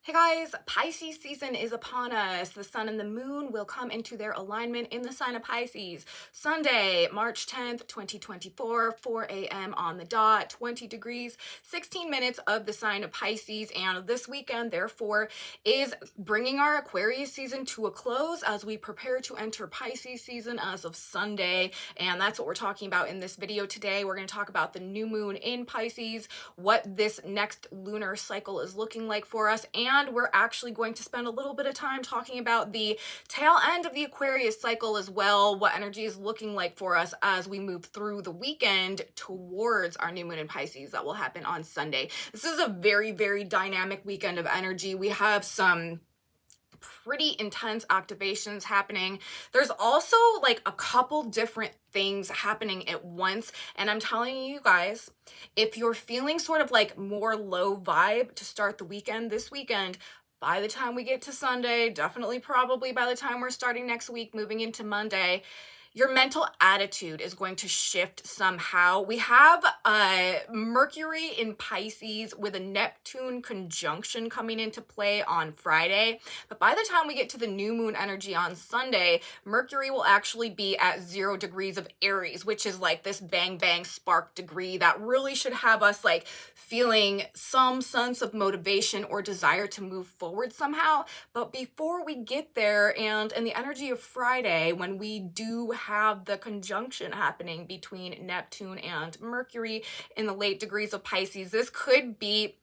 Hey guys, Pisces season is upon us. The sun and the moon will come into their alignment in the sign of Pisces. Sunday, March 10th, 2024, 4 a.m. on the dot, 20 degrees, 16 minutes of the sign of Pisces. And this weekend, therefore, is bringing our Aquarius season to a close as we prepare to enter Pisces season as of Sunday. And that's what we're talking about in this video today. We're going to talk about the new moon in Pisces, what this next lunar cycle is looking like for us, and we're actually going to spend a little bit of time talking about the tail end of the Aquarius cycle as well, what energy is looking like for us as we move through the weekend towards our new moon in Pisces that will happen on Sunday. This is a very, very dynamic weekend of energy. We have some pretty intense activations happening. There's also like a couple different things happening at once, and I'm telling you guys, if you're feeling sort of like more low vibe to start the weekend this weekend, by the time we get to Sunday, definitely probably by the time we're starting next week moving into Monday, your mental attitude is going to shift somehow. We have Mercury in Pisces with a Neptune conjunction coming into play on Friday. But by the time we get to the new moon energy on Sunday, Mercury will actually be at 0 degrees of Aries, which is like this bang bang spark degree that really should have us like feeling some sense of motivation or desire to move forward somehow. But before we get there, and in the energy of Friday, when we do have the conjunction happening between Neptune and Mercury in the late degrees of Pisces, this could be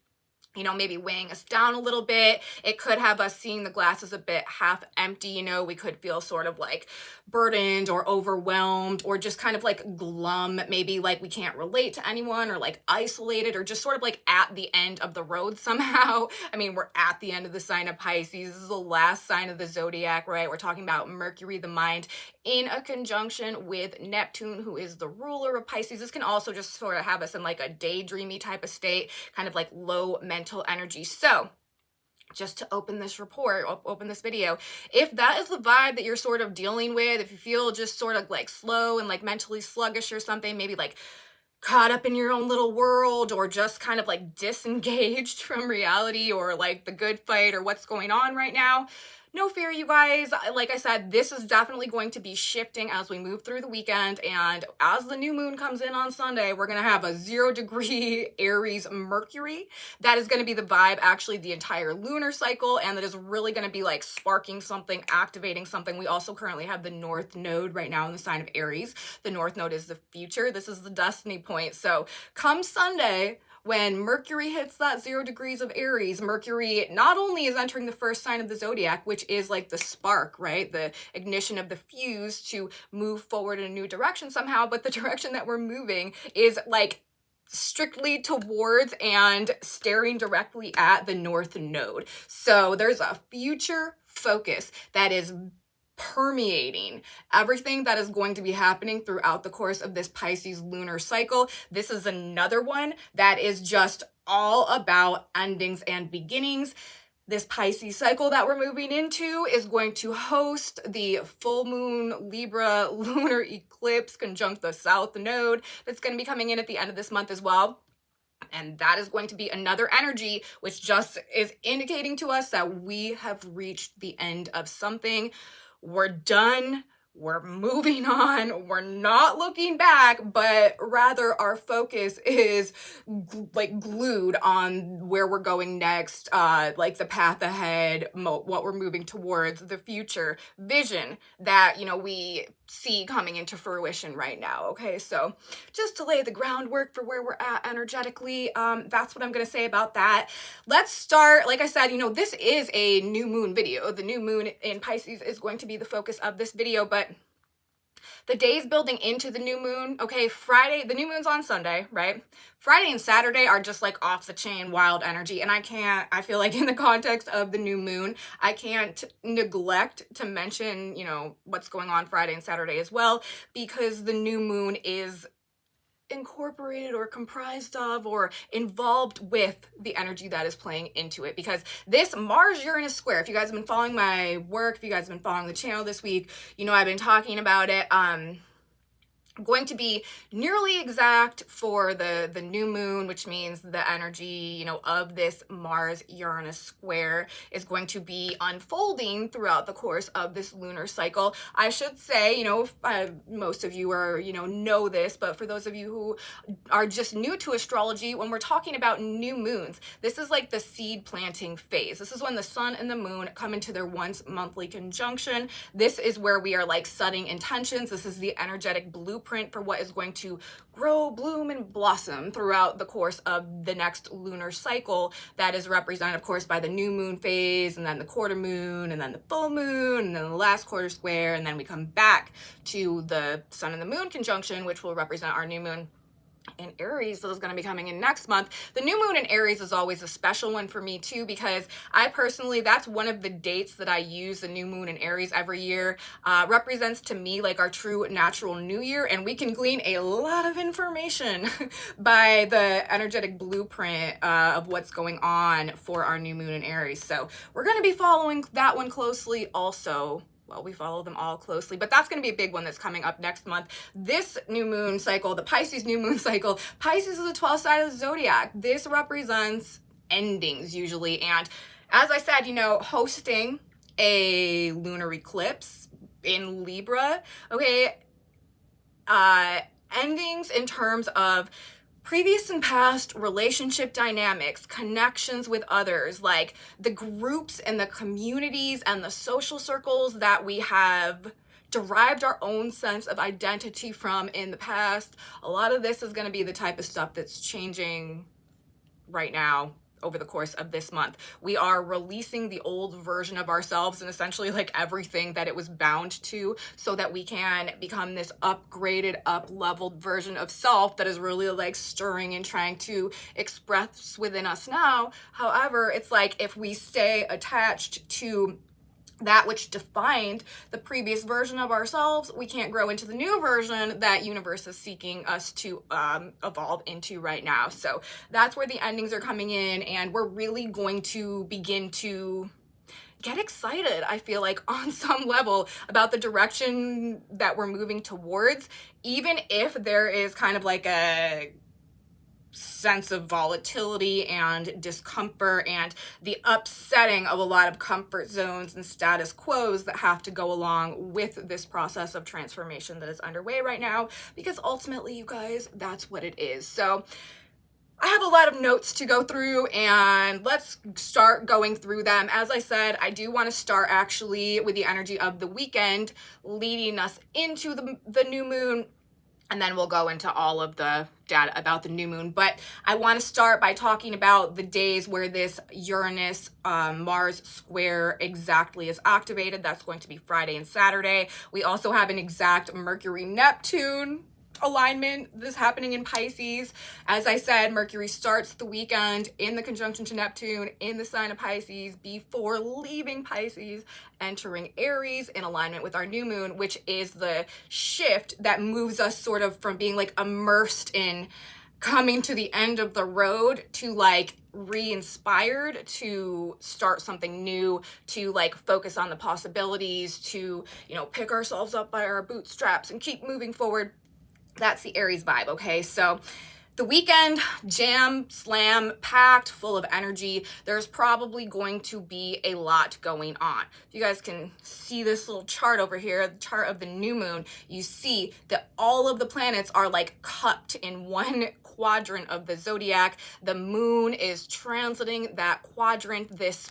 maybe weighing us down a little bit. It could have us seeing the glasses a bit half empty. We could feel sort of like burdened or overwhelmed or just kind of like glum, maybe like we can't relate to anyone or like isolated or just sort of like at the end of the road somehow. I mean, we're at the end of the sign of Pisces. This is the last sign of the zodiac, right? We're talking about Mercury, the mind, in a conjunction with Neptune, who is the ruler of Pisces. This can also just sort of have us in like a daydreamy type of state, kind of like low mental energy. So just to open this video, if that is the vibe that you're sort of dealing with, if you feel just sort of like slow and like mentally sluggish or something, maybe like caught up in your own little world or just kind of like disengaged from reality or like the good fight or what's going on right now, no fear, you guys. Like I said, this is definitely going to be shifting as we move through the weekend. And as the new moon comes in on Sunday, we're going to have a 0 degree Aries Mercury. That is going to be the vibe, actually, the entire lunar cycle. And that is really going to be like sparking something, activating something. We also currently have the North Node right now in the sign of Aries. The North Node is the future. This is the destiny point. So come Sunday, when Mercury hits that 0 degrees of Aries, Mercury not only is entering the first sign of the zodiac, which is like the spark, right? The ignition of the fuse to move forward in a new direction somehow, but the direction that we're moving is like strictly towards and staring directly at the North Node. So there's a future focus that is permeating everything that is going to be happening throughout the course of this Pisces lunar cycle. This is another one that is just all about endings and beginnings. This Pisces cycle that we're moving into is going to host the full moon Libra lunar eclipse conjunct the South Node that's going to be coming in at the end of this month as well. And that is going to be another energy which just is indicating to us that we have reached the end of something. We're done. We're moving on. We're not looking back, but rather our focus is like glued on where we're going next, like the path ahead, what we're moving towards, the future vision that, we see coming into fruition right now. Okay, so just to lay the groundwork for where we're at energetically, that's what I'm going to say about that. Let's start. Like I said, this is a new moon video. The new moon in Pisces is going to be the focus of this video, but the days building into the new moon, okay, Friday, the new moon's on Sunday, right? Friday and Saturday are just like off the chain wild energy. And I feel like in the context of the new moon, I can't neglect to mention, what's going on Friday and Saturday as well, because the new moon is incorporated or comprised of or involved with the energy that is playing into it. Because this Mars-Uranus square, if you guys have been following my work, if you guys have been following the channel this week, I've been talking about it. going to be nearly exact for the new moon, which means the energy, you know, of this Mars Uranus square is going to be unfolding throughout the course of this lunar cycle. I should say, you know, most of you are, you know this, but for those of you who are just new to astrology, when we're talking about new moons, this is like the seed planting phase. This is when the sun and the moon come into their once monthly conjunction. This is where we are like setting intentions. This is the energetic blueprint for what is going to grow, bloom, and blossom throughout the course of the next lunar cycle. That is represented, of course, by the new moon phase, and then the quarter moon, and then the full moon, and then the last quarter square, and then we come back to the sun and the moon conjunction, which will represent our new moon in Aries. That is going to be coming in next month. The new moon in Aries is always a special one for me too, because I personally, that's one of the dates that I use. The new moon in Aries every year represents to me like our true natural new year, and we can glean a lot of information by the energetic blueprint of what's going on for our new moon in Aries. So we're going to be following that one closely also. Well, we follow them all closely, but that's going to be a big one that's coming up next month. This new moon cycle, the Pisces new moon cycle, Pisces is the 12th sign of the zodiac. This represents endings usually. And as I said, you know, hosting a lunar eclipse in Libra, okay, endings in terms of previous and past relationship dynamics, connections with others, like the groups and the communities and the social circles that we have derived our own sense of identity from in the past. A lot of this is going to be the type of stuff that's changing right now over the course of this month. We are releasing the old version of ourselves and essentially like everything that it was bound to, so that we can become this upgraded, up-leveled version of self that is really like stirring and trying to express within us now. However, it's like if we stay attached to that which defined the previous version of ourselves, we can't grow into the new version that universe is seeking us to evolve into right now. So that's where the endings are coming in, and we're really going to begin to get excited, I feel like, on some level about the direction that we're moving towards, even if there is kind of like a sense of volatility and discomfort and the upsetting of a lot of comfort zones and status quos that have to go along with this process of transformation that is underway right now, because ultimately, you guys, that's what it is. So I have a lot of notes to go through, and let's start going through them. As I said, I do want to start actually with the energy of the weekend leading us into the new moon, and then we'll go into all of the data about the new moon. But I want to start by talking about the days where this Uranus Mars square exactly is activated. That's going to be Friday and Saturday. We also have an exact Mercury Neptune alignment that's happening in Pisces. As I said, Mercury starts the weekend in the conjunction to Neptune in the sign of Pisces before leaving Pisces, entering Aries in alignment with our new moon, which is the shift that moves us sort of from being like immersed in coming to the end of the road to like re-inspired to start something new, to like focus on the possibilities, to, you know, pick ourselves up by our bootstraps and keep moving forward. That's the Aries vibe, okay? So the weekend, jam, slam, packed, full of energy. There's probably going to be a lot going on. If you guys can see this little chart over here, the chart of the new moon, you see that all of the planets are like cupped in one quadrant of the zodiac. The moon is transiting that quadrant this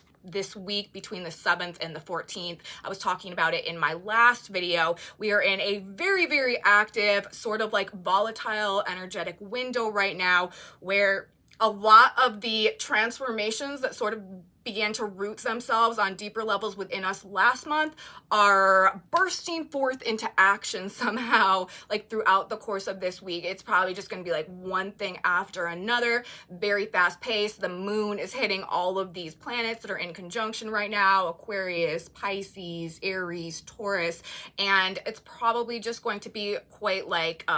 week between the 7th and the 14th. I was talking about it in my last video. We are in a very, very active, sort of like volatile, energetic window right now, where a lot of the transformations that sort of began to root themselves on deeper levels within us last month are bursting forth into action somehow, like throughout the course of this week. It's probably just going to be like one thing after another, very fast paced. The moon is hitting all of these planets that are in conjunction right now: Aquarius, Pisces, Aries, Taurus, and it's probably just going to be quite like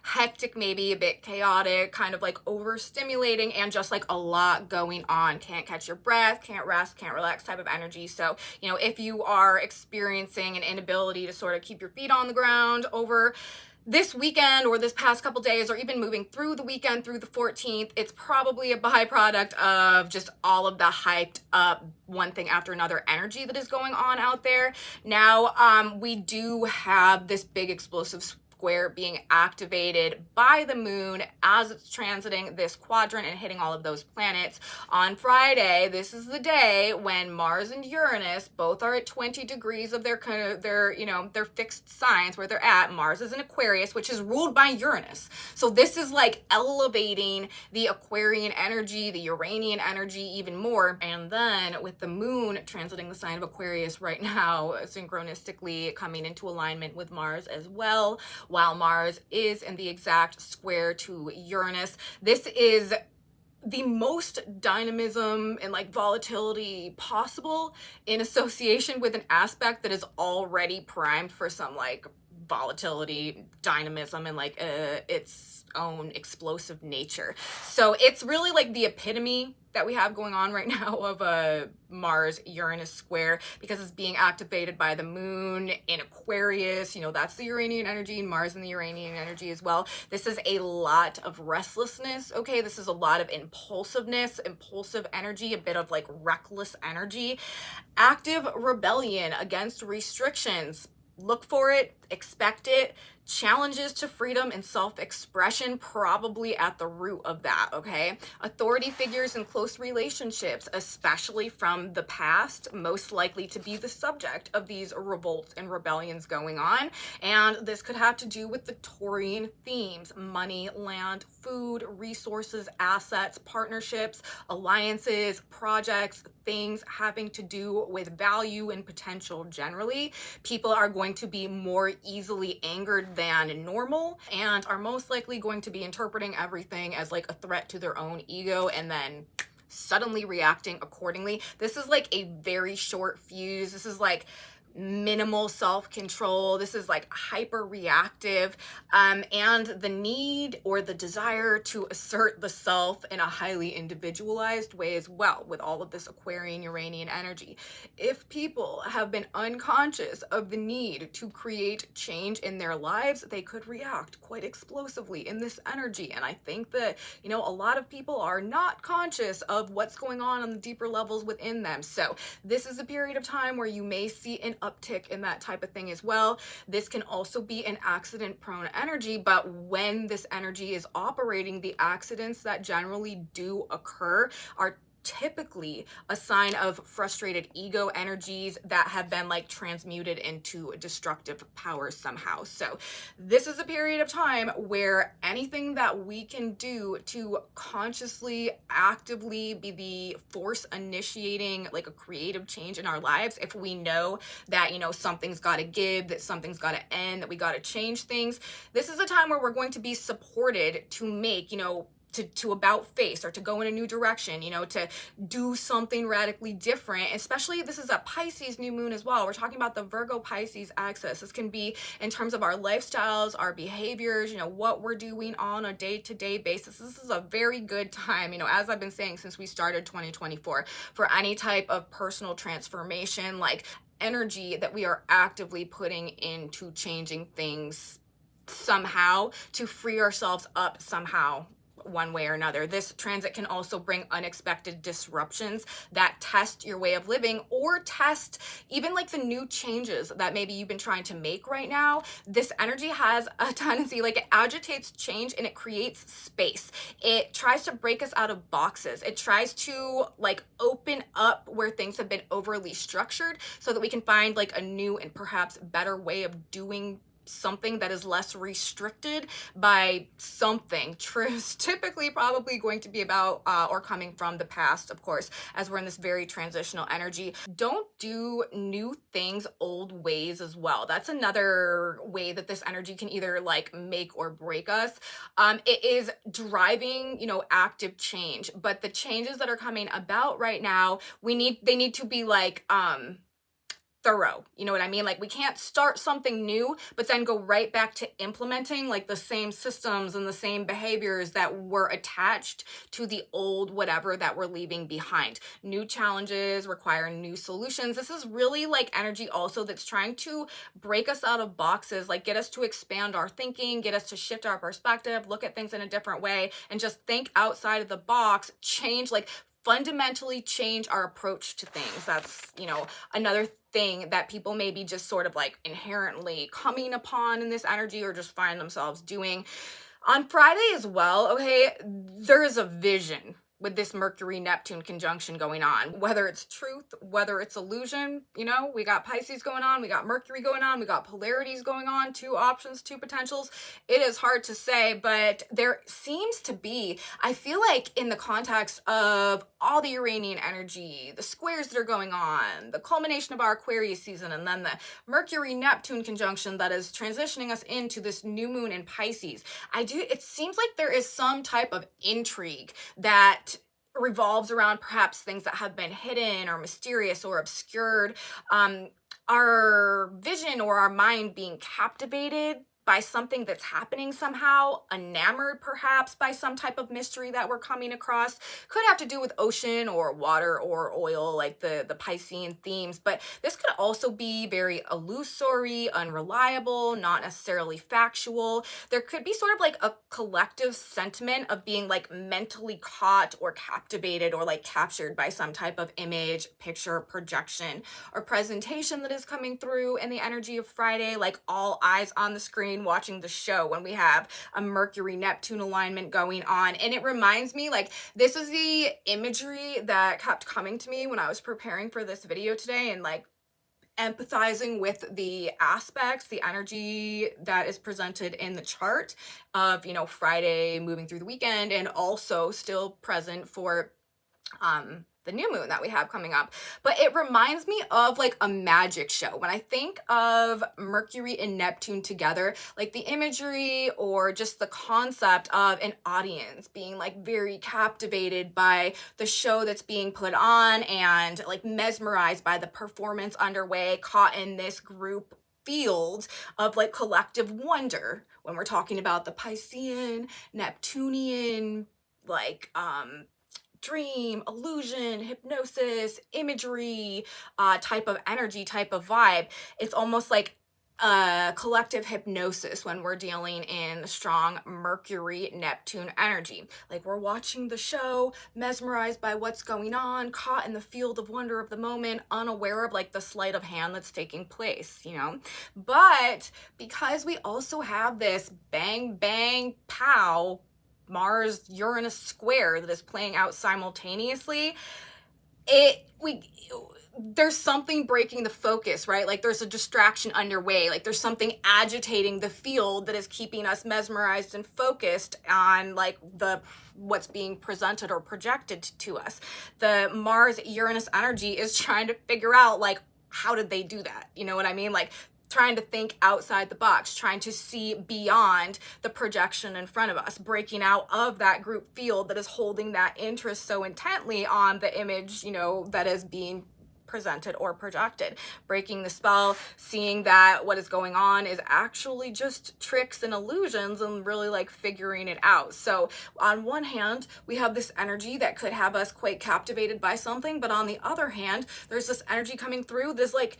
hectic, maybe a bit chaotic, kind of like overstimulating, and just like a lot going on. Can't catch your breath, can't rest, can't relax type of energy. So, you know, if you are experiencing an inability to sort of keep your feet on the ground over this weekend or this past couple days, or even moving through the weekend through the 14th, it's probably a byproduct of just all of the hyped up one thing after another energy that is going on out there. Now, we do have this big explosive square being activated by the moon as it's transiting this quadrant and hitting all of those planets. On Friday, this is the day when Mars and Uranus both are at 20 degrees of their their fixed signs where they're at. Mars is in Aquarius, which is ruled by Uranus. So this is like elevating the Aquarian energy, the Uranian energy even more. And then with the moon transiting the sign of Aquarius right now, synchronistically coming into alignment with Mars as well, while Mars is in the exact square to Uranus. This is the most dynamism and like volatility possible in association with an aspect that is already primed for some like volatility, dynamism, and like its own explosive nature. So it's really like the epitome that we have going on right now of a Mars Uranus square, because it's being activated by the moon in Aquarius. You know, that's the Uranian energy, and Mars and the Uranian energy as well. This is a lot of restlessness, okay? This is a lot of impulsiveness, impulsive energy, a bit of like reckless energy, active rebellion against restrictions. Look for it, expect it. Challenges to freedom and self-expression probably at the root of that, okay? Authority figures in close relationships, especially from the past, most likely to be the subject of these revolts and rebellions going on. And this could have to do with the Taurian themes: money, land, food, resources, assets, partnerships, alliances, projects, things having to do with value and potential generally. People are going to be more easily angered than normal and are most likely going to be interpreting everything as like a threat to their own ego and then suddenly reacting accordingly. This is like a very short fuse. This is like minimal self-control. This is like hyper reactive, and the need or the desire to assert the self in a highly individualized way as well, with all of this Aquarian Uranian energy. If people have been unconscious of the need to create change in their lives, they could react quite explosively in this energy. And I think that, you know, a lot of people are not conscious of what's going on the deeper levels within them. So this is a period of time where you may see an uptick in that type of thing as well. This can also be an accident prone energy, but when this energy is operating, the accidents that generally do occur are typically a sign of frustrated ego energies that have been like transmuted into destructive powers somehow. So this is a period of time where anything that we can do to consciously, actively be the force initiating like a creative change in our lives, if we know that, you know, something's got to give, that something's got to end, that we got to change things, this is a time where we're going to be supported to make, you know, to about face or to go in a new direction, you know, to do something radically different. Especially, this is a Pisces new moon as well. We're talking about the Virgo Pisces axis. This can be in terms of our lifestyles, our behaviors, you know, what we're doing on a day-to-day basis. This is a very good time, you know, as I've been saying since we started 2024, for any type of personal transformation, like energy that we are actively putting into changing things somehow to free ourselves up somehow, one way or another. This transit can also bring unexpected disruptions that test your way of living, or test even like the new changes that maybe you've been trying to make right now. This energy has a tendency, like, it agitates change and it creates space. It tries to break us out of boxes. It tries to like open up where things have been overly structured so that we can find like a new and perhaps better way of doing something that is less restricted by something typically probably going to be about or coming from the past, of course, as we're in this very transitional energy. Don't do new things old ways as well. That's another way that this energy can either like make or break us. It is driving, you know, active change, but the changes that are coming about right now, they need to be like thorough. You know what I mean? Like, we can't start something new, but then go right back to implementing like the same systems and the same behaviors that were attached to the old whatever that we're leaving behind. New challenges require new solutions. This is really like energy also that's trying to break us out of boxes, like get us to expand our thinking, get us to shift our perspective, look at things in a different way, and just think outside of the box, change, like fundamentally change our approach to things. That's, you know, another thing that people maybe just sort of like inherently coming upon in this energy or just find themselves doing. On Friday as well, okay, there is a vision with this Mercury-Neptune conjunction going on. Whether it's truth, whether it's illusion, you know, we got Pisces going on, we got Mercury going on, we got polarities going on, two options, two potentials. It is hard to say, but there seems to be, I feel like in the context of all the Uranian energy, the squares that are going on, the culmination of our Aquarius season, and then the Mercury-Neptune conjunction that is transitioning us into this new moon in Pisces, it seems like there is some type of intrigue that revolves around perhaps things that have been hidden or mysterious or obscured. Our vision or our mind being captivated by something that's happening somehow, enamored perhaps by some type of mystery that we're coming across. Could have to do with ocean or water or oil, like the Piscean themes, but this could also be very illusory, unreliable, not necessarily factual. There could be sort of like a collective sentiment of being like mentally caught or captivated or like captured by some type of image, picture, projection, or presentation that is coming through in the energy of Friday, like all eyes on the screen watching the show when we have a Mercury-Neptune alignment going on. And it reminds me, like, this is the imagery that kept coming to me when I was preparing for this video today and like empathizing with the aspects, the energy that is presented in the chart of, you know, Friday moving through the weekend, and also still present for the new moon that we have coming up. But it reminds me of like a magic show. When I think of Mercury and Neptune together, like the imagery or just the concept of an audience being like very captivated by the show that's being put on and like mesmerized by the performance underway, caught in this group field of like collective wonder when we're talking about the Piscean, Neptunian, like dream, illusion, hypnosis, imagery, type of energy, type of vibe. It's almost like a collective hypnosis when we're dealing in strong Mercury Neptune energy. Like we're watching the show, mesmerized by what's going on, caught in the field of wonder of the moment, unaware of like the sleight of hand that's taking place, you know? But because we also have this bang, bang, pow, Mars-Uranus square that is playing out simultaneously, there's something breaking the focus, right? Like there's a distraction underway, like there's something agitating the field that is keeping us mesmerized and focused on like what's being presented or projected to us. The Mars-Uranus energy is trying to figure out like, how did they do that? You know what I mean? Like trying to think outside the box, trying to see beyond the projection in front of us, breaking out of that group field that is holding that interest so intently on the image, you know, that is being presented or projected, breaking the spell, seeing that what is going on is actually just tricks and illusions, and really like figuring it out. So on one hand, we have this energy that could have us quite captivated by something, but on the other hand, there's this energy coming through that's like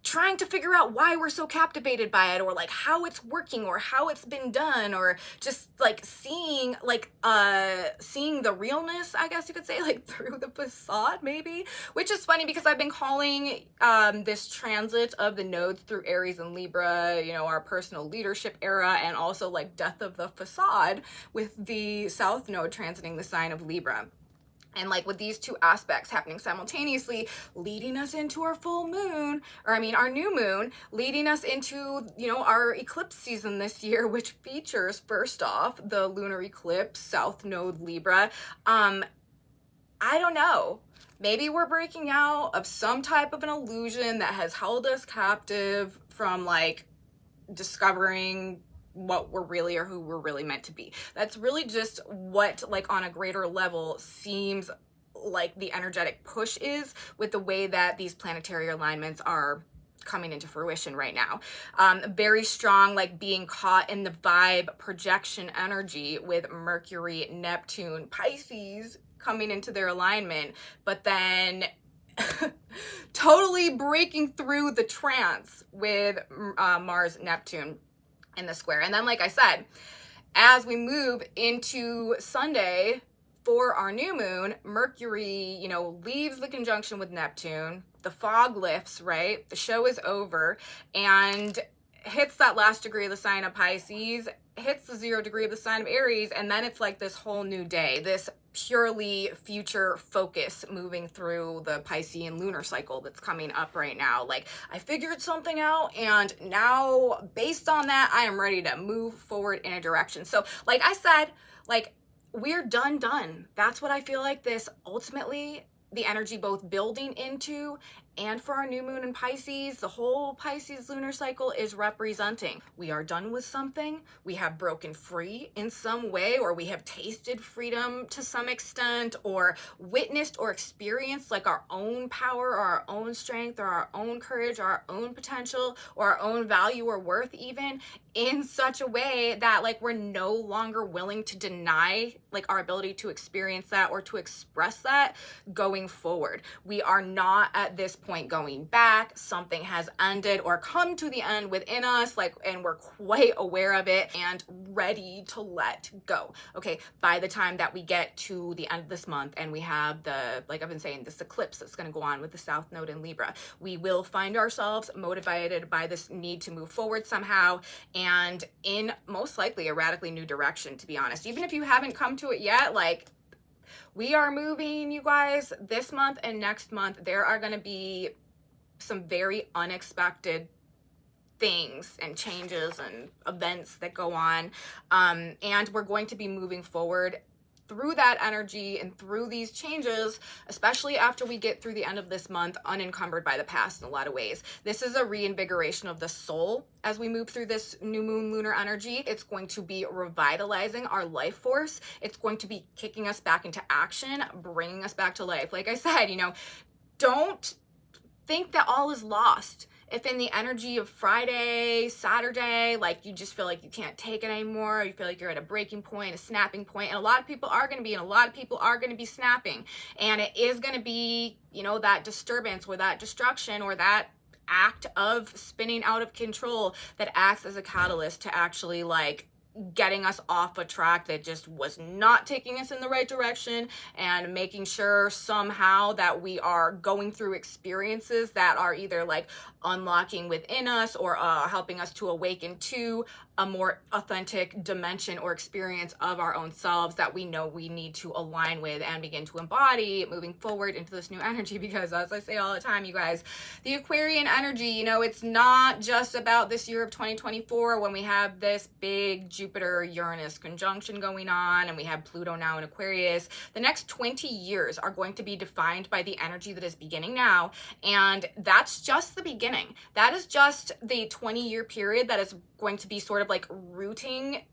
trying to figure out why we're so captivated by it, or like how it's working, or how it's been done, or just like seeing the realness, I guess you could say, like through the facade maybe, which is funny because I've been calling this transit of the nodes through Aries and Libra, you know, our personal leadership era, and also like death of the facade with the South Node transiting the sign of Libra. And like with these two aspects happening simultaneously, leading us into our full moon, our new moon, leading us into, you know, our eclipse season this year, which features, first off, the lunar eclipse, South Node Libra. I don't know. Maybe we're breaking out of some type of an illusion that has held us captive from like discovering what we're really, or who we're really meant to be. That's really just what, like on a greater level, seems like the energetic push is with the way that these planetary alignments are coming into fruition right now. Very strong, like being caught in the vibe projection energy with Mercury, Neptune, Pisces coming into their alignment, but then totally breaking through the trance with Mars, Neptune in the square. And then, like I said, as we move into Sunday for our new moon, Mercury, you know, leaves the conjunction with Neptune. The fog lifts, right? The show is over and hits that last degree of the sign of Pisces, hits the 0 degree of the sign of Aries, and then it's like this whole new day, this purely future focus moving through the Piscean lunar cycle that's coming up right now. Like, I figured something out, and now based on that, I am ready to move forward in a direction. So like I said, like, we're done. That's what I feel like this ultimately, the energy both building into and for our new moon in Pisces, the whole Pisces lunar cycle is representing. We are done with something. We have broken free in some way, or we have tasted freedom to some extent, or witnessed or experienced like our own power or our own strength or our own courage or our own potential or our own value or worth, even in such a way that like we're no longer willing to deny like our ability to experience that or to express that going forward. We are not at this point going back. Something has ended or come to the end within us, like, and we're quite aware of it and ready to let go. Okay, by the time that we get to the end of this month and we have the, like I've been saying, this eclipse that's going to go on with the South Node in Libra, we will find ourselves motivated by this need to move forward somehow, and in most likely a radically new direction, to be honest. Even if you haven't come to it yet, like, we are moving, you guys, this month and next month. There are going to be some very unexpected things and changes and events that go on. And we're going to be moving forward through that energy and through these changes, especially after we get through the end of this month, unencumbered by the past in a lot of ways. This is a reinvigoration of the soul as we move through this new moon lunar energy. It's going to be revitalizing our life force. It's going to be kicking us back into action, bringing us back to life. Like I said, you know, don't think that all is lost. If in the energy of Friday, Saturday, like you just feel like you can't take it anymore, you feel like you're at a breaking point, a snapping point, and a lot of people are going to be, and a lot of people are going to be snapping, and it is going to be, you know, that disturbance or that destruction or that act of spinning out of control that acts as a catalyst to actually like getting us off a track that just was not taking us in the right direction, and making sure somehow that we are going through experiences that are either like unlocking within us or helping us to awaken to a more authentic dimension or experience of our own selves that we know we need to align with and begin to embody moving forward into this new energy. Because as I say all the time, you guys, the Aquarian energy, you know, it's not just about this year of 2024 when we have this big Jupiter Uranus conjunction going on and we have Pluto now in Aquarius. The next 20 years are going to be defined by the energy that is beginning now, and that's just the beginning. That is just the 20-year period that is going to be sort of like rooting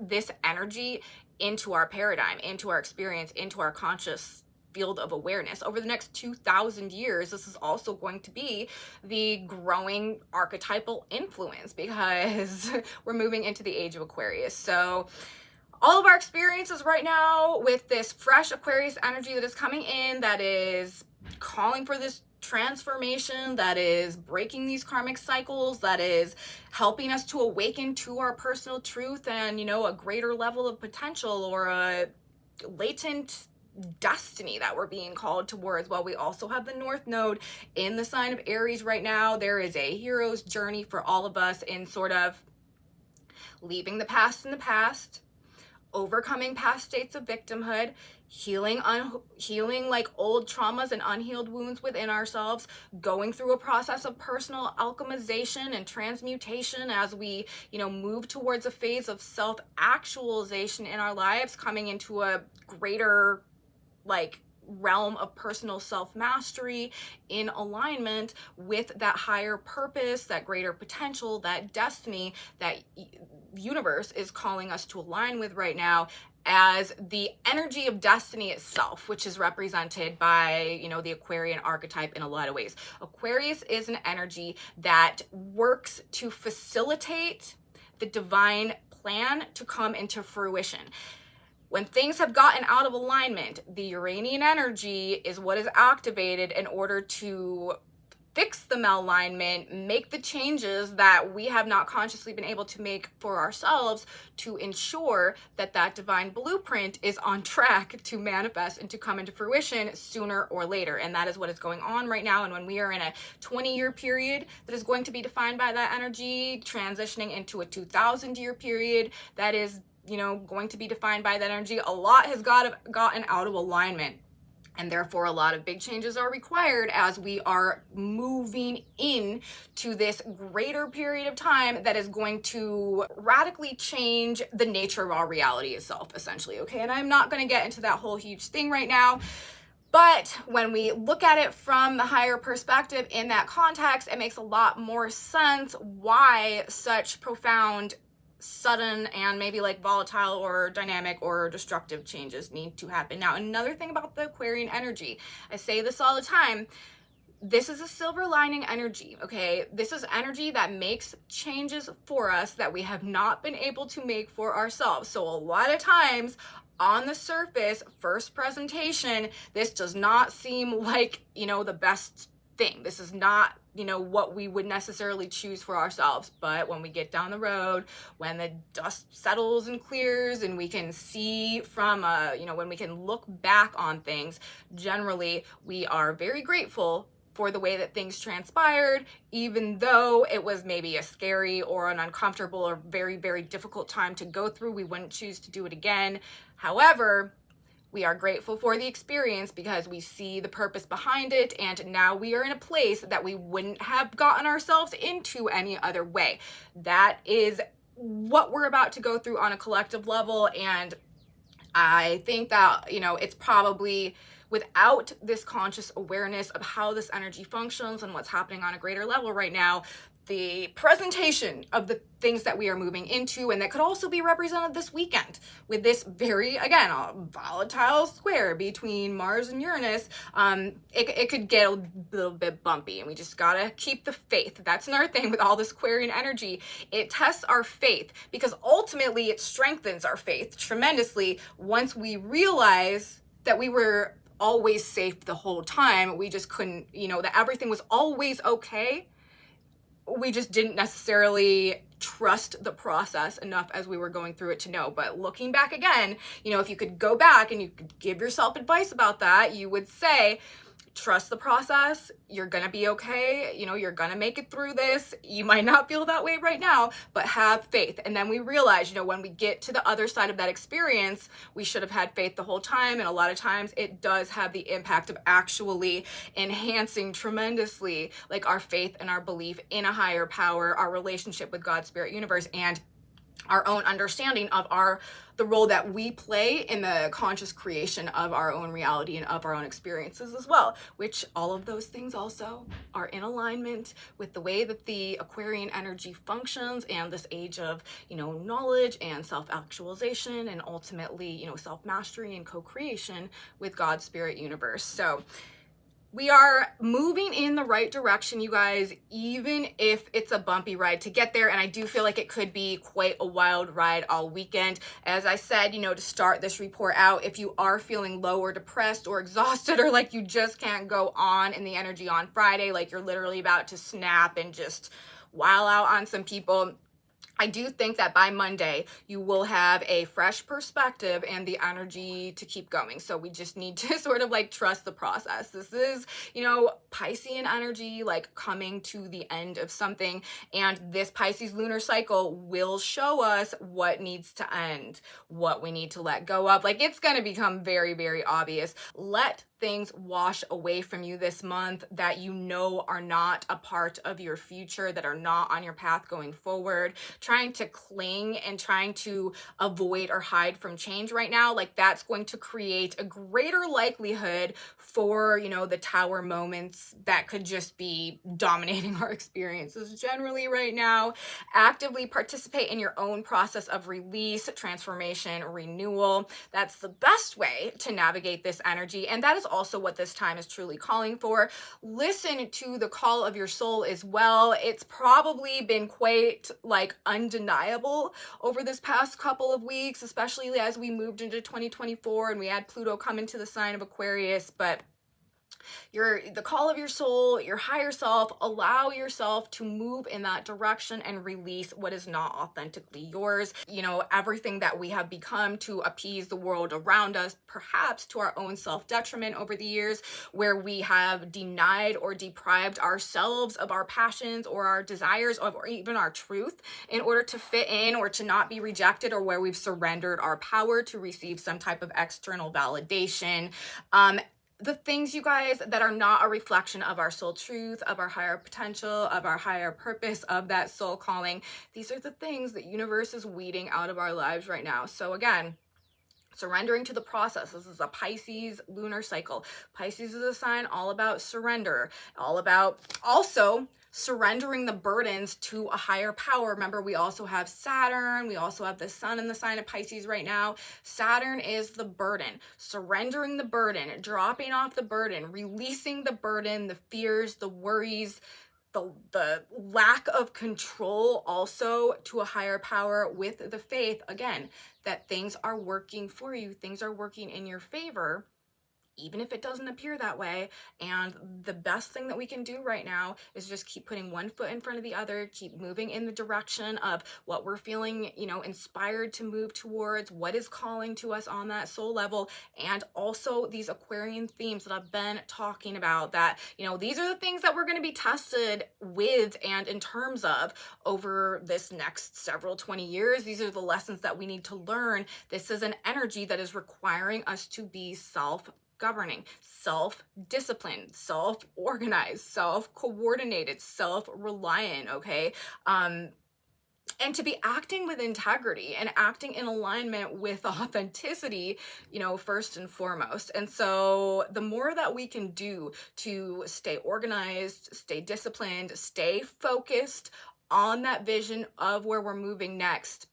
this energy into our paradigm, into our experience, into our conscious field of awareness. Over the next 2,000 years, this is also going to be the growing archetypal influence, because we're moving into the age of Aquarius. So all of our experiences right now with this fresh Aquarius energy that is coming in, that is calling for this transformation, that is breaking these karmic cycles, that is helping us to awaken to our personal truth and, you know, a greater level of potential or a latent destiny that we're being called towards. While we also have the North Node in the sign of Aries right now, there is a hero's journey for all of us in sort of leaving the past in the past, overcoming past states of victimhood, healing like old traumas and unhealed wounds within ourselves, going through a process of personal alchemization and transmutation as we, you know, move towards a phase of self-actualization in our lives, coming into a greater like realm of personal self-mastery in alignment with that higher purpose, that greater potential, that destiny that universe is calling us to align with right now. as the energy of destiny itself, which is represented by, the Aquarian archetype in a lot of ways. Aquarius is an energy that works to facilitate the divine plan to come into fruition. When things have gotten out of alignment, the Uranian energy is what is activated in order to fix the malalignment, make the changes that we have not consciously been able to make for ourselves to ensure that that divine blueprint is on track to manifest and to come into fruition sooner or later. And that is what is going on right now. And when we are in a 20-year period that is going to be defined by that energy, transitioning into a 2,000-year period that is, going to be defined by that energy, a lot has gotten out of alignment. And therefore, a lot of big changes are required as we are moving into this greater period of time that is going to radically change the nature of our reality itself, essentially, okay? And I'm not going to get into that whole huge thing right now. But when we look at it from the higher perspective in that context, it makes a lot more sense why such profound, sudden, and maybe like volatile or dynamic or destructive changes need to happen. Now, another thing about the Aquarian energy, I say this all the time, this is a silver lining energy, okay? This is energy that makes changes for us that we have not been able to make for ourselves. So a lot of times on the surface, first presentation, this does not seem like, the best thing. This is not, what we would necessarily choose for ourselves. But when we get down the road, when the dust settles and clears and we can see from, when we can look back on things, generally we are very grateful for the way that things transpired, even though it was maybe a scary or an uncomfortable or very, very difficult time to go through. We wouldn't choose to do it again. However, we are grateful for the experience because we see the purpose behind it, and now we are in a place that we wouldn't have gotten ourselves into any other way. That is what we're about to go through on a collective level, and I think that, it's probably without this conscious awareness of how this energy functions and what's happening on a greater level right now, the presentation of the things that we are moving into, and that could also be represented this weekend with this very, again, volatile square between Mars and Uranus, it could get a little bit bumpy, and we just gotta keep the faith. That's another thing with all this Aquarian energy. It tests our faith because ultimately it strengthens our faith tremendously once we realize that we were always safe the whole time. We just couldn't, that everything was always okay. We just didn't necessarily trust the process enough as we were going through it to know. But looking back again, if you could go back and you could give yourself advice about that, you would say, trust the process. You're going to be okay. You're going to make it through this. You might not feel that way right now, but have faith. And then we realize, when we get to the other side of that experience, we should have had faith the whole time. And a lot of times it does have the impact of actually enhancing tremendously, like our faith and our belief in a higher power, our relationship with God, Spirit, Universe, and our own understanding of the role that we play in the conscious creation of our own reality and of our own experiences as well, which all of those things also are in alignment with the way that the Aquarian energy functions and this age of, knowledge and self-actualization and ultimately, self-mastery and co-creation with God, Spirit, Universe. So we are moving in the right direction, you guys, even if it's a bumpy ride to get there. And I do feel like it could be quite a wild ride all weekend. As I said, to start this report out, if you are feeling low or depressed or exhausted or like you just can't go on in the energy on Friday, like you're literally about to snap and just wow out on some people, I do think that by Monday, you will have a fresh perspective and the energy to keep going. So we just need to sort of like trust the process. This is, Piscean energy, like coming to the end of something. And this Pisces lunar cycle will show us what needs to end, what we need to let go of. Like it's going to become very, very obvious. Let things wash away from you this month that are not a part of your future, that are not on your path going forward. trying to cling and trying to avoid or hide from change right now, like that's going to create a greater likelihood for, you know, the tower moments that could just be dominating our experiences generally right now. Actively participate in your own process of release, transformation, renewal. That's the best way to navigate this energy. And that is also what this time is truly calling for. Listen to the call of your soul as well. It's probably been quite like undeniable over this past couple of weeks, especially as we moved into 2024 and we had Pluto come into the sign of Aquarius. But the call of your soul, your higher self, allow yourself to move in that direction and release what is not authentically yours. You know, everything that we have become to appease the world around us, perhaps to our own self-detriment over the years, where we have denied or deprived ourselves of our passions or our desires or even our truth in order to fit in or to not be rejected, or where we've surrendered our power to receive some type of external validation. The things, you guys, that are not a reflection of our soul truth, of our higher potential, of our higher purpose, of that soul calling, these are the things that universe is weeding out of our lives right now. So again, surrendering to the process. This is a Pisces lunar cycle. Pisces is a sign all about surrender, all about also surrendering the burdens to a higher power. Remember, we also have Saturn. We also have the sun in the sign of Pisces right now. Saturn is the burden. Surrendering the burden, dropping off the burden, releasing the burden, the fears, the worries, the lack of control also to a higher power with the faith, again, that things are working for you, things are working in your favor, even if it doesn't appear that way. And the best thing that we can do right now is just keep putting one foot in front of the other, keep moving in the direction of what we're feeling, you know, inspired to move towards, what is calling to us on that soul level. And also these Aquarian themes that I've been talking about, that, you know, these are the things that we're going to be tested with and in terms of over this next several 20 years. These are the lessons that we need to learn. This is an energy that is requiring us to be self-governing, self-disciplined, self-organized, self-coordinated, self-reliant, okay? And to be acting with integrity and acting in alignment with authenticity, you know, first and foremost. And so the more that we can do to stay organized, stay disciplined, stay focused on that vision of where we're moving next,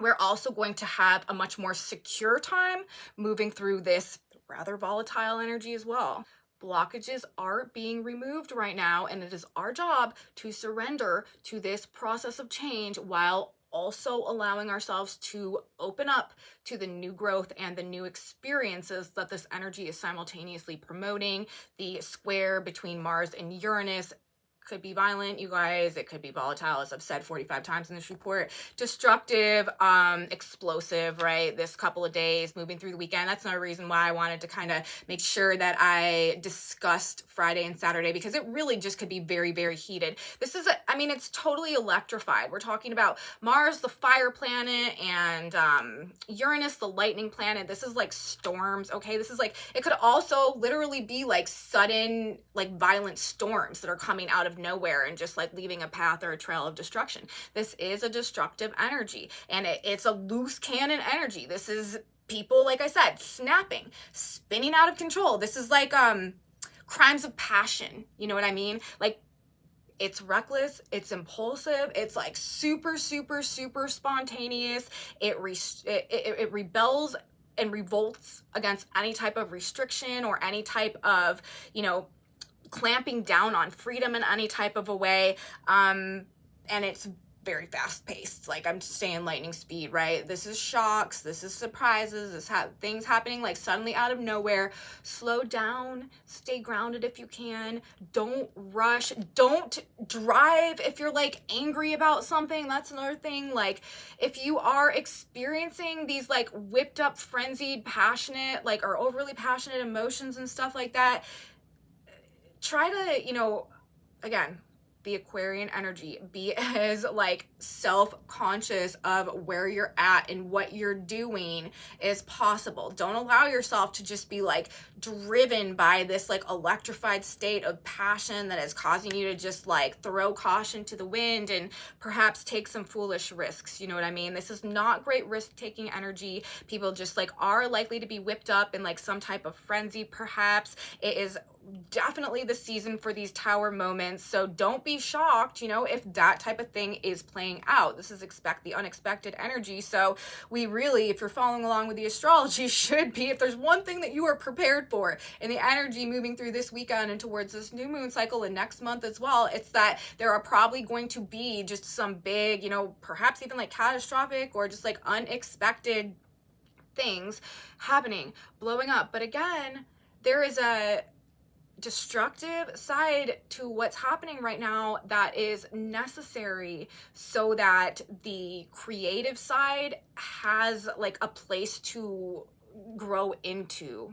we're also going to have a much more secure time moving through this rather volatile energy as well. Blockages are being removed right now, and it is our job to surrender to this process of change while also allowing ourselves to open up to the new growth and the new experiences that this energy is simultaneously promoting. The square between Mars and Uranus could be violent, you guys. It could be volatile, as I've said 45 times in this report. Destructive, explosive, right? This couple of days moving through the weekend. That's another reason why I wanted to kind of make sure that I discussed Friday and Saturday, because it really just could be very, very heated. This is, I mean, it's totally electrified. We're talking about Mars, the fire planet, and Uranus, the lightning planet. This is like storms, okay? This is like, it could also literally be like sudden, like violent storms that are coming out of nowhere and just like leaving a path or a trail of destruction. This is a destructive energy, and it's a loose cannon energy. This is people, like I said, snapping, spinning out of control. This is like crimes of passion, you know what I mean? Like, it's reckless, it's impulsive, it's like super, super, super spontaneous. It rebels and revolts against any type of restriction or any type of, you know, clamping down on freedom in any type of a way. And it's very fast paced. Like, I'm saying lightning speed, right? This is shocks, this is surprises, this things happening like suddenly out of nowhere. Slow down, stay grounded if you can. Don't rush, don't drive if you're like angry about something. That's another thing. Like, if you are experiencing these like whipped up, frenzied, passionate, like, or overly passionate emotions and stuff like that, try to, you know, again, the Aquarian energy. Be as like self-conscious of where you're at and what you're doing as possible. Don't allow yourself to just be like driven by this like electrified state of passion that is causing you to just like throw caution to the wind and perhaps take some foolish risks. You know what I mean? This is not great risk-taking energy. People just like are likely to be whipped up in like some type of frenzy perhaps. It is definitely the season for these tower moments, so don't be shocked, you know, if that type of thing is playing out. This is expect the unexpected energy, so we really, if you're following along with the astrology, should be, if there's one thing that you are prepared for in the energy moving through this weekend and towards this new moon cycle and next month as well, it's that there are probably going to be just some big, you know, perhaps even like catastrophic or just like unexpected things happening, blowing up. But again, there is a destructive side to what's happening right now that is necessary so that the creative side has like a place to grow into.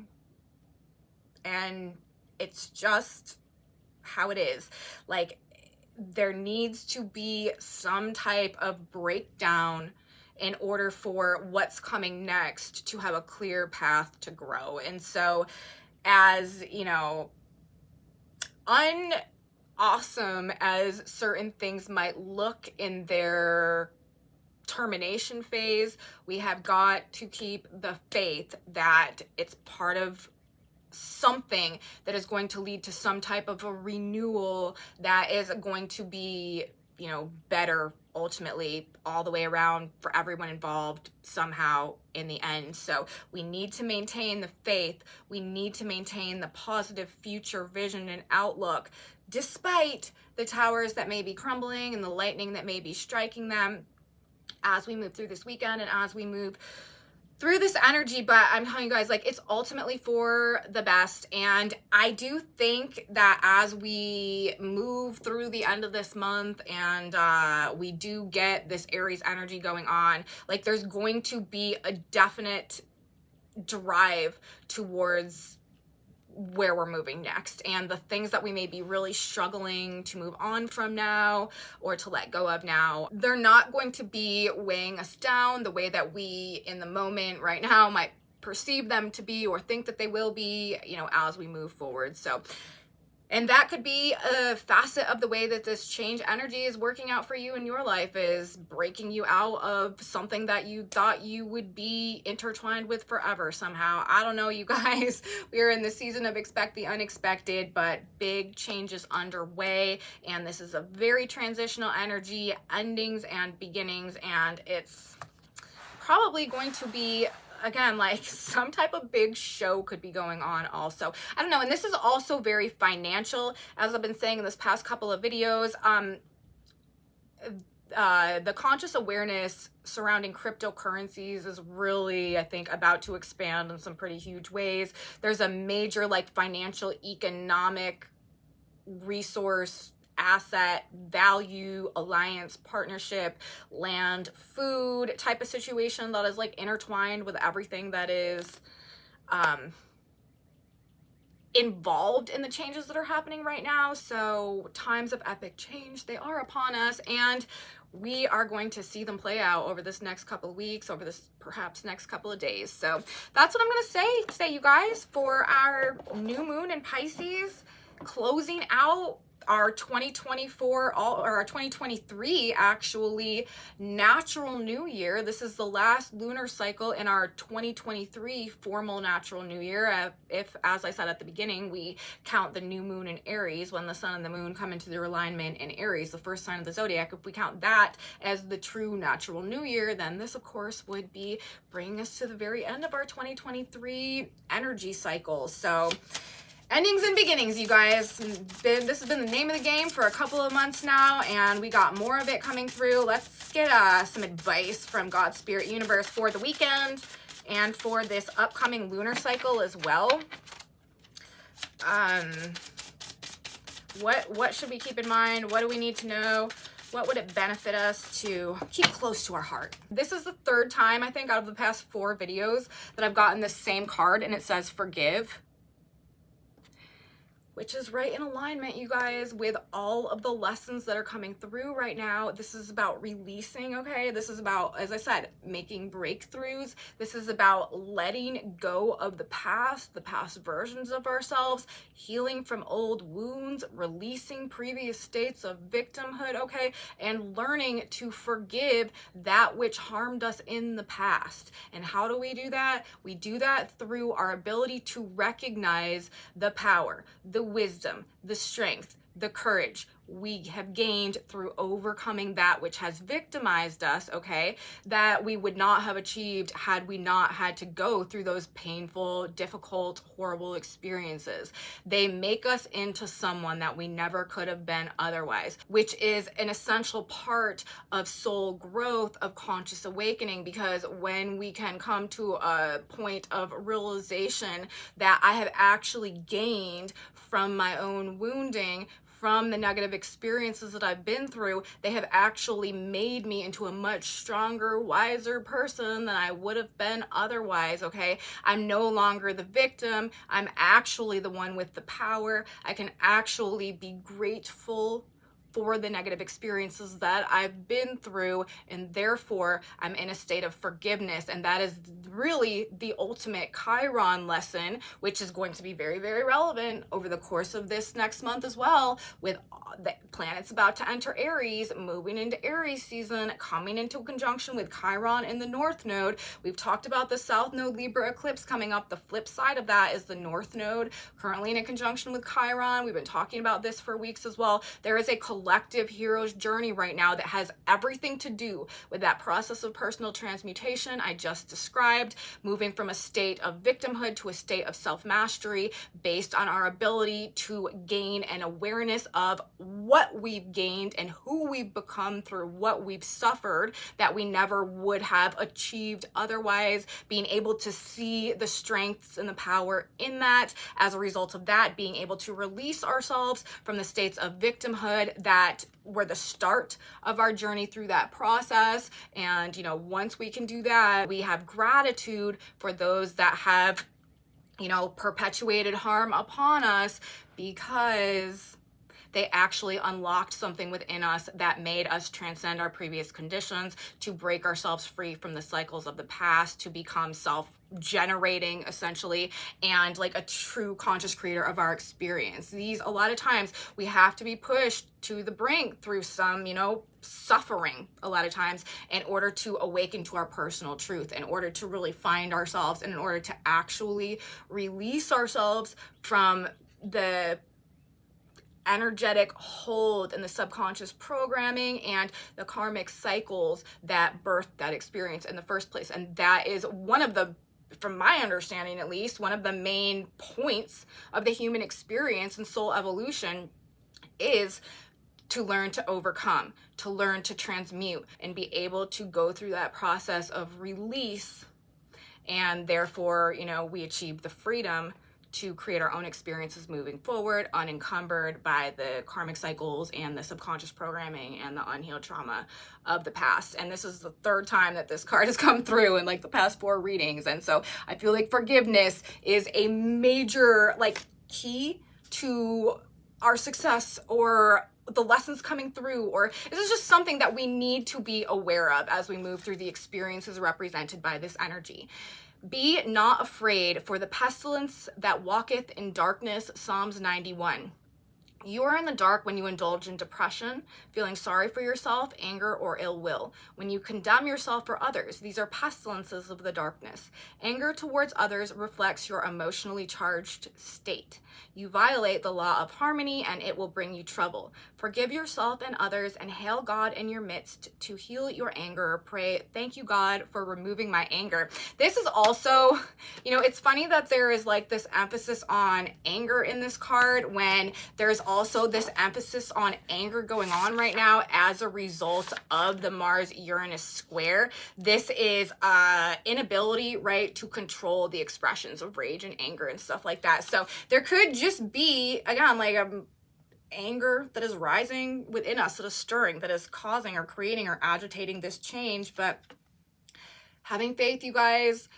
And it's just how it is. Like, there needs to be some type of breakdown in order for what's coming next to have a clear path to grow. And so, as you know, unawesome as certain things might look in their termination phase, we have got to keep the faith that it's part of something that is going to lead to some type of a renewal that is going to be, you know, better ultimately all the way around for everyone involved somehow in the end. So we need to maintain the faith. We need to maintain the positive future vision and outlook despite the towers that may be crumbling and the lightning that may be striking them as we move through this weekend and as we move through this energy. But I'm telling you guys, like, it's ultimately for the best. And I do think that as we move through the end of this month and we do get this Aries energy going on, like, there's going to be a definite drive towards where we're moving next, and the things that we may be really struggling to move on from now or to let go of now, they're not going to be weighing us down the way that we in the moment right now might perceive them to be or think that they will be, you know, as we move forward. So, and that could be a facet of the way that this change energy is working out for you in your life, is breaking you out of something that you thought you would be intertwined with forever somehow. I don't know, you guys. We are in the season of expect the unexpected, but big changes underway. And this is a very transitional energy, endings and beginnings. And it's probably going to be, again, like, some type of big show could be going on also. I don't know. And this is also very financial, as I've been saying in this past couple of videos. The conscious awareness surrounding cryptocurrencies is really, I think, about to expand in some pretty huge ways. There's a major, like, financial, economic resource, asset, value, alliance, partnership, land, food type of situation that is like intertwined with everything that is involved in the changes that are happening right now. So times of epic change, they are upon us, and we are going to see them play out over this next couple of weeks, over this perhaps next couple of days. So that's what I'm going to say today, you guys, for our new moon in Pisces, closing out our 2024, or our 2023 actually, natural new year. This is the last lunar cycle in our 2023 formal natural new year. If, as I said at the beginning, we count the new moon in Aries, when the sun and the moon come into their alignment in Aries, the first sign of the zodiac, if we count that as the true natural new year, then this, of course, would be bringing us to the very end of our 2023 energy cycle. So, endings and beginnings, you guys. This has been the name of the game for a couple of months now, and we got more of it coming through. Let's get some advice from God, Spirit, Universe for the weekend and for this upcoming lunar cycle as well. What should we keep in mind? What do we need to know? What would it benefit us to keep close to our heart? This is the third time, I think, out of the past 4 videos that I've gotten the same card, and it says forgive. which is right in alignment, you guys, with all of the lessons that are coming through right now. This is about releasing, okay? This is about, as I said, making breakthroughs. This is about letting go of the past versions of ourselves, healing from old wounds, releasing previous states of victimhood, okay? And learning to forgive that which harmed us in the past. And how do we do that? We do that through our ability to recognize the power, the wisdom, the strength, the courage we have gained through overcoming that which has victimized us, okay, that we would not have achieved had we not had to go through those painful, difficult, horrible experiences. They make us into someone that we never could have been otherwise, which is an essential part of soul growth, of conscious awakening, because when we can come to a point of realization that I have actually gained from my own wounding, from the negative experiences that I've been through, they have actually made me into a much stronger, wiser person than I would have been otherwise, okay? I'm no longer the victim. I'm actually the one with the power. I can actually be grateful for the negative experiences that I've been through, and therefore I'm in a state of forgiveness. And that is really the ultimate Chiron lesson, which is going to be very, very relevant over the course of this next month as well, with the planets about to enter Aries, moving into Aries season, coming into conjunction with Chiron in the North Node. We've talked about the South Node Libra eclipse coming up. The flip side of that is the North Node, currently in a conjunction with Chiron. We've been talking about this for weeks as well. There is a collective hero's journey right now that has everything to do with that process of personal transmutation I just described, moving from a state of victimhood to a state of self-mastery based on our ability to gain an awareness of what we've gained and who we've become through what we've suffered that we never would have achieved otherwise, being able to see the strengths and the power in that. As a result of that, being able to release ourselves from the states of victimhood that were the start of our journey through that process. And, you know, once we can do that, we have gratitude for those that have, you know, perpetuated harm upon us, because they actually unlocked something within us that made us transcend our previous conditions, to break ourselves free from the cycles of the past, to become self-generating essentially, and like a true conscious creator of our experience. These, a lot of times we have to be pushed to the brink through some, you know, suffering a lot of times in order to awaken to our personal truth, in order to really find ourselves, and in order to actually release ourselves from the energetic hold and the subconscious programming and the karmic cycles that birthed that experience in the first place. And that is one of the, from my understanding at least, one of the main points of the human experience and soul evolution, is to learn to overcome, to learn to transmute, and be able to go through that process of release. And therefore, you know, we achieve the freedom to create our own experiences moving forward, unencumbered by the karmic cycles and the subconscious programming and the unhealed trauma of the past. And this is the third time that this card has come through in like the past 4 readings. And so I feel like forgiveness is a major like key to our success, or the lessons coming through, or this is just something that we need to be aware of as we move through the experiences represented by this energy. Be not afraid for the pestilence that walketh in darkness, Psalms 91. You are in the dark when you indulge in depression, feeling sorry for yourself, anger, or ill will. When you condemn yourself for others, these are pestilences of the darkness. Anger towards others reflects your emotionally charged state. You violate the law of harmony, and it will bring you trouble. Forgive yourself and others, and hail God in your midst to heal your anger. Pray, thank you, God, for removing my anger. This is also, you know, it's funny that there is like this emphasis on anger in this card, when there's also this emphasis on anger going on right now as a result of the Mars-Uranus square. This is inability, right, to control the expressions of rage and anger and stuff like that. So there could just be, again, like anger that is rising within us, that is stirring, that is causing or creating or agitating this change. But having faith, you guys,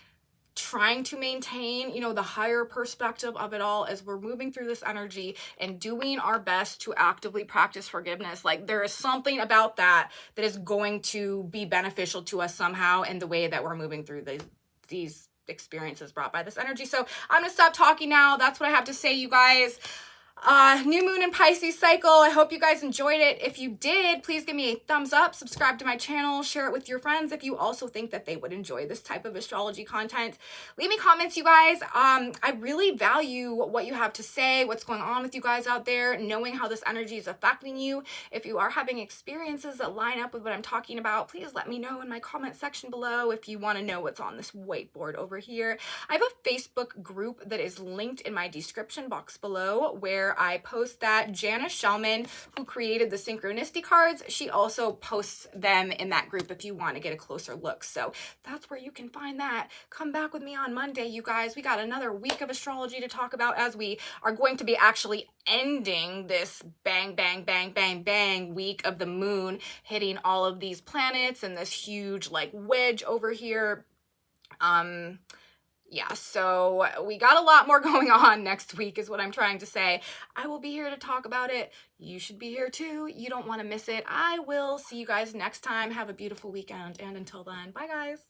trying to maintain, you know, the higher perspective of it all as we're moving through this energy and doing our best to actively practice forgiveness. Like, there is something about that that is going to be beneficial to us somehow in the way that we're moving through these experiences brought by this energy. So I'm gonna stop talking now. That's what I have to say, you guys. New moon and Pisces cycle. I hope you guys enjoyed it. If you did, please give me a thumbs up, subscribe to my channel, share it with your friends if you also think that they would enjoy this type of astrology content. Leave me comments, you guys. I really value what you have to say, what's going on with you guys out there, knowing how this energy is affecting you. If you are having experiences that line up with what I'm talking about, please let me know in my comment section below. If you want to know what's on this whiteboard over here, I have a Facebook group that is linked in my description box below, where I post that. Janice Shellman, who created the synchronicity cards, she also posts them in that group if you want to get a closer look. So that's where you can find that. Come back with me on Monday, you guys. We got another week of astrology to talk about, as we are going to be actually ending this bang, bang, bang, bang, bang week of the moon hitting all of these planets and this huge like wedge over here. Yeah, so we got a lot more going on next week is what I'm trying to say. I will be here to talk about it. You should be here too. You don't want to miss it. I will see you guys next time. Have a beautiful weekend. And until then, bye guys.